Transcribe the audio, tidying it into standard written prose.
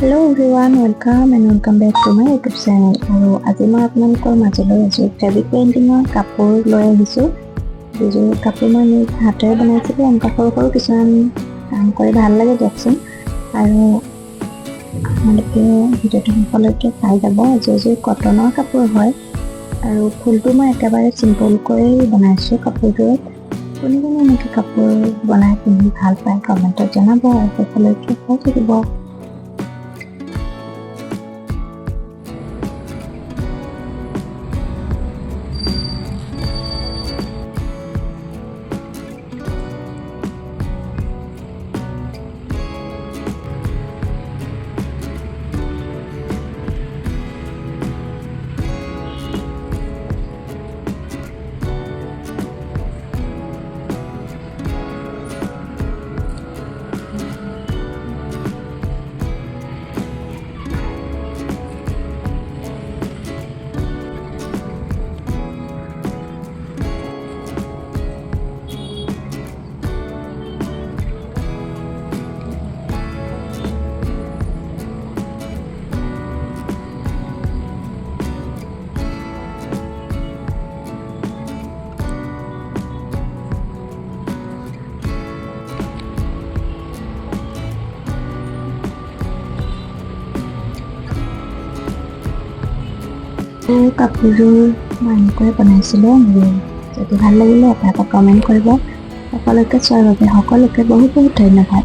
Hello everyone, welcome back to my YouTube channel. আৰু আজি মই আপোনালোকৰ মাজলৈ আছো ফেব্ৰিক পেইণ্টিঙৰ কাপোৰ লৈ আহিছো। যিযোৰ কাপোৰ মই হাতেৰে বনাইছিলো, এনেকুৱা সৰু সৰু কিছুমান কাম কৰি ভাল লাগে দিয়কচোন। আৰু আপোনালোকে ভিডিঅ'টো শেষলৈকে চাই যাব। যিযোৰ কটনৰ কাপোৰ হয় আৰু ফুলটো মই একেবাৰে চিম্পলকৈ বনাইছো কাপোৰটোত। কোনে কোনে এনেকৈ কাপোৰ বনাই পিন্ধি ভাল পায় কমেণ্টত জনাব আৰু শেষলৈকে চাই থাকিব। কাপোৰযোৰ মই এনেকৈ বনাইছিলোঁ। যদি ভাল লাগিলে এটা কমেণ্ট কৰিব। সকলোকে চোৱাৰ বাবে সকলোকে বহুত বহুত ধন্যবাদ।